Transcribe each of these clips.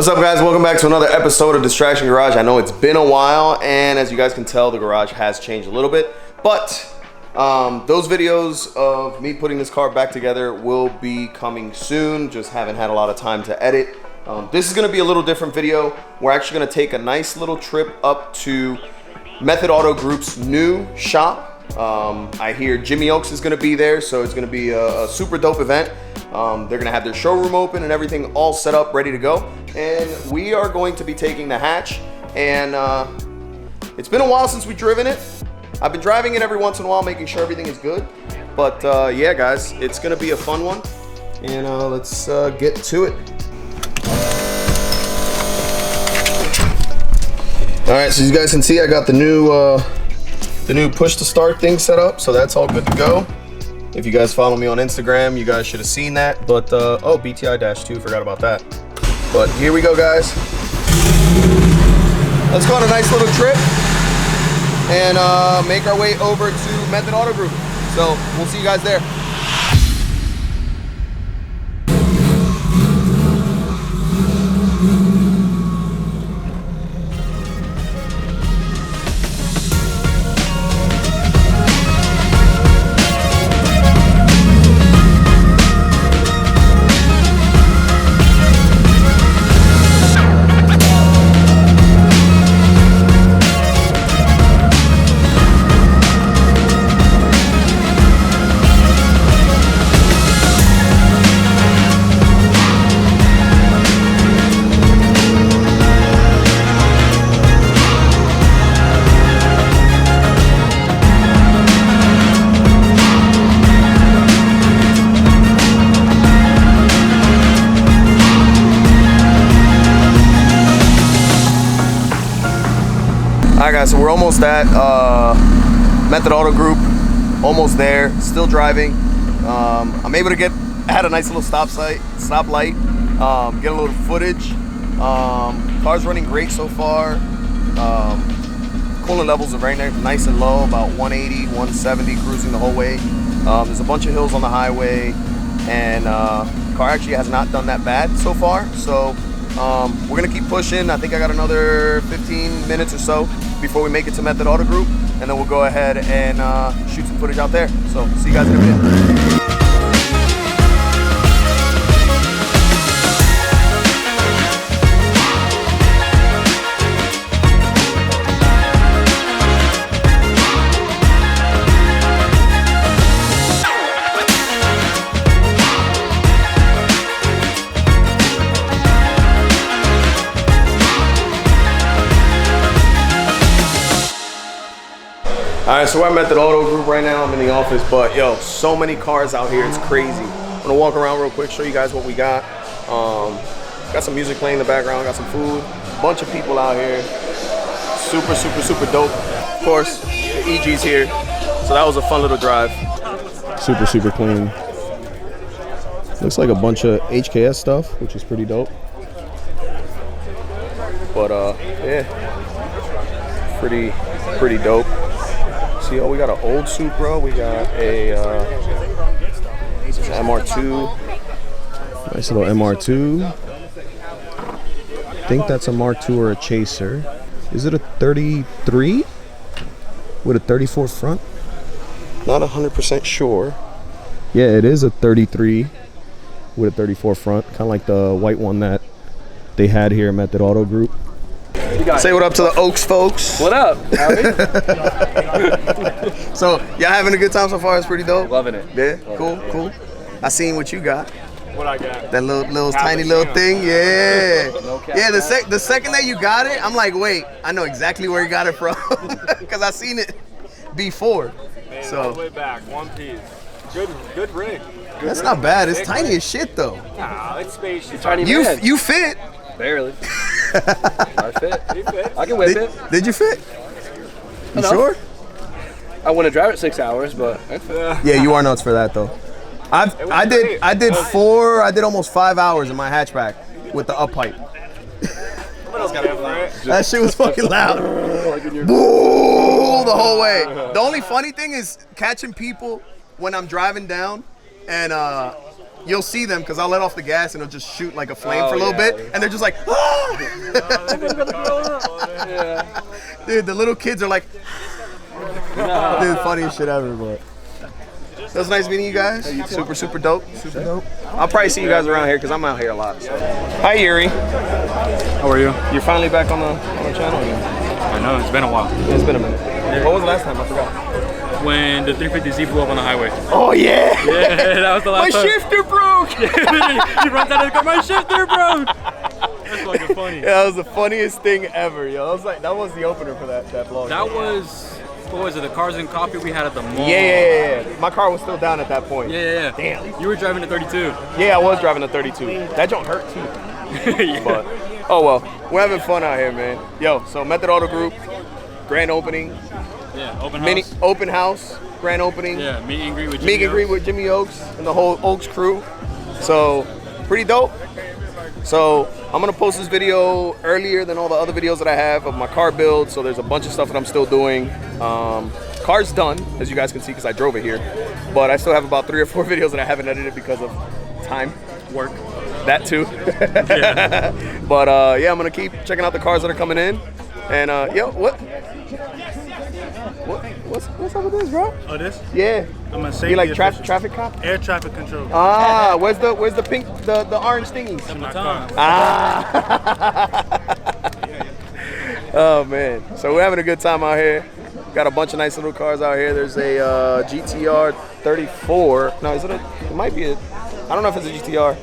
What's up, guys? Welcome back to another episode of Distraction Garage. I know it's been a while, and as you guys can tell, the garage has changed a little bit, but those videos of me putting this car back together will be coming soon. Just haven't had a lot of time to edit. This is going to be a little different video. We're actually going to take a nice little trip up to Method Auto Group's new shop. I hear Jimmy Oaks is going to be there, so it's going to be a super dope event. They're going to have their showroom open and everything all set up, ready to go. And we are going to be taking the hatch. And it's been a while since we've driven it. I've been driving it every once in a while, making sure everything is good. But yeah, guys, it's going to be a fun one. And let's get to it. All right, so you guys can see I got the new push to start thing set up, so that's all good to go. If you guys follow me on Instagram, you guys should have seen that. But oh, BTI-2, forgot about that. But here we go, guys. Let's go on a nice little trip and make our way over to Method Auto Group. So we'll see you guys there. Alright, guys, so we're almost at Method Auto Group, almost there, still driving. I'm able to had a nice little stoplight, get a little footage. Car's running great so far. Coolant levels are very nice and low, about 180, 170, cruising the whole way. There's a bunch of hills on the highway, and car actually has not done that bad so far. So we're gonna keep pushing. I think I got another 15 minutes or so before we make it to Method Auto Group, and then we'll go ahead and shoot some footage out there. So see you guys in a bit. All right, so we're at Method Auto Group right now. I'm in the office, but yo, so many cars out here, it's crazy. I'm gonna walk around real quick, show you guys what we got. Got some music playing in the background, got some food, bunch of people out here. Super, super, super dope. Of course, the EG's here, so that was a fun little drive. Super, super clean. Looks like a bunch of HKS stuff, which is pretty dope. But yeah, pretty dope. See, oh, we got an old Supra. We got a MR2. Nice little MR2. I think that's a Mark II or a Chaser. Is it a 33 with a 34 front? Not 100% sure. Yeah, it is a 33 with a 34 front, kind of like the white one that they had here at Method Auto Group. Say what up to the Oaks folks. What up? So, y'all having a good time so far? It's pretty dope? Loving it. Yeah? Cool. I seen what you got. What I got? That little tiny little thing, yeah. Yeah, the second that you got it, I'm like, wait, I know exactly where you got it from. Because I seen it before. Man, so all the way back, one piece. Good rig. That's not bad. It's tiny as shit though. Nah, it's spacious. You fit. Barely. I fit. You fit. I can whip it. Did you fit? You sure? I want to drive it 6 hours, but I fit. Yeah, you are nuts for that though. I did almost 5 hours in my hatchback with the up pipe. That shit was fucking loud. Boo the whole way. The only funny thing is catching people when I'm driving down and you'll see them because I'll let off the gas and it'll just shoot like a flame for a little bit, and they're just like, ah! Dude, the little kids are like, dude, funniest shit ever, but. It was nice meeting you guys. Super dope. Super dope. I'll probably see you guys around here because I'm out here a lot. So. Hi, Yuri. How are you? You're finally back on the channel again. I know, it's been a while. It's been a minute. Yeah. What was the last time? I forgot. When the 350Z blew up on the highway. Oh, yeah. Yeah, that was the last time. My shifter broke. He runs out of the car, my shifter broke. That's fucking funny. Yeah, that was the funniest thing ever, yo. That was the opener for that vlog. That was... What was it, the Cars and Coffee we had at the mall? Yeah. My car was still down at that point. Yeah. Damn. You were driving a 32. Yeah, I was driving a 32. That don't hurt too. Yeah. But, oh well, we're having fun out here, man. Yo, so Method Auto Group, grand opening. Yeah, open house. Mini open house, grand opening. Yeah, meet and greet with Jimmy Oaks and the whole Oaks crew. So, pretty dope. So I'm gonna post this video earlier than all the other videos that I have of my car build. So there's a bunch of stuff that I'm still doing. Car's done, as you guys can see, because I drove it here. But I still have about 3 or 4 videos that I haven't edited because of time, work, that too. Yeah. But yeah, I'm gonna keep checking out the cars that are coming in. And yo, what's up with this, bro? Oh, this? Yeah. I'm a safety. You like traffic cop? Air traffic control. Ah, where's the pink, the orange thingies? Ah. Oh man, so we're having a good time out here. Got a bunch of nice little cars out here. There's a GTR 34. No, is it it might be I don't know if it's a GTR,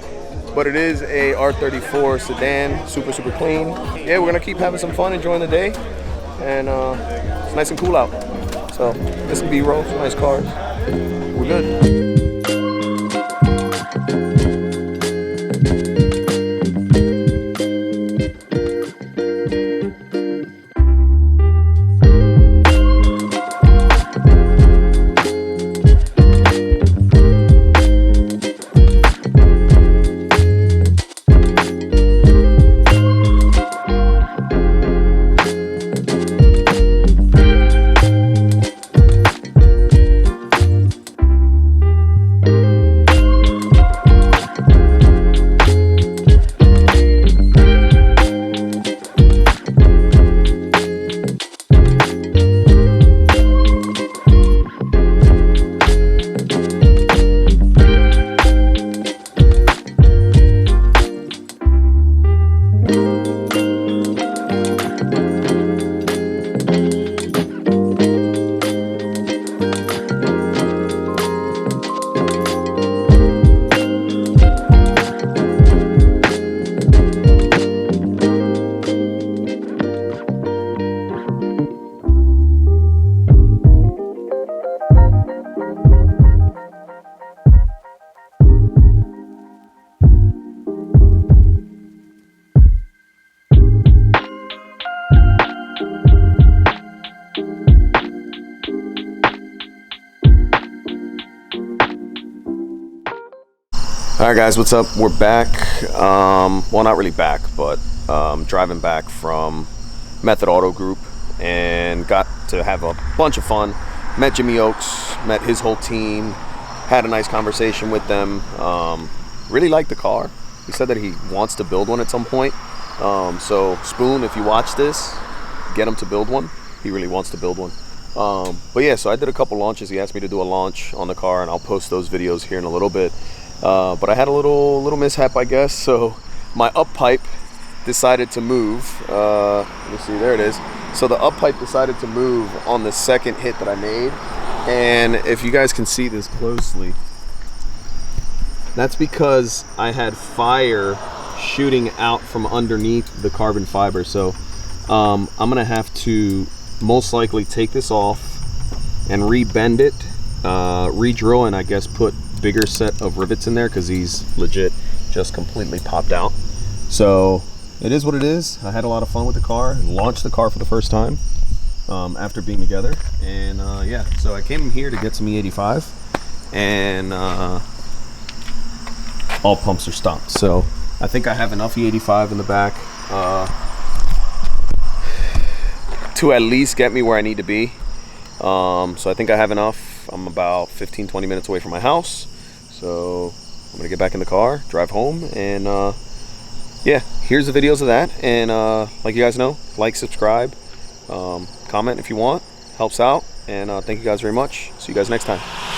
but it is a R34 sedan, super clean. Yeah, we're gonna keep having some fun, enjoying the day, and it's nice and cool out. So this can be B-roll, some nice cars. We're good. Alright guys, what's up? We're back. Well, not really back, but driving back from Method Auto Group and got to have a bunch of fun. Met Jimmy Oaks, met his whole team, had a nice conversation with them. Really liked the car. He said that he wants to build one at some point. So Spoon, if you watch this, get him to build one. He really wants to build one. But yeah, so I did a couple launches. He asked me to do a launch on the car, and I'll post those videos here in a little bit. But I had a little mishap, I guess. So my up pipe decided to move. Let me see, there it is. So the up pipe decided to move on the second hit that I made. And if you guys can see this closely, that's because I had fire shooting out from underneath the carbon fiber. So I'm gonna have to most likely take this off and re-bend it, re-drill, and I guess put bigger set of rivets in there because these legit just completely popped out. So it is what it is. I had a lot of fun with the car, launched the car for the first time after being together, and yeah, so I came here to get some E85, and all pumps are stopped. So I think I have enough E85 in the back to at least get me where I need to be. So I think I have enough. I'm about 15-20 minutes away from my house, so I'm gonna get back in the car, drive home, and yeah, here's the videos of that. And like you guys know, like, subscribe, comment if you want, helps out. And thank you guys very much. See you guys next time.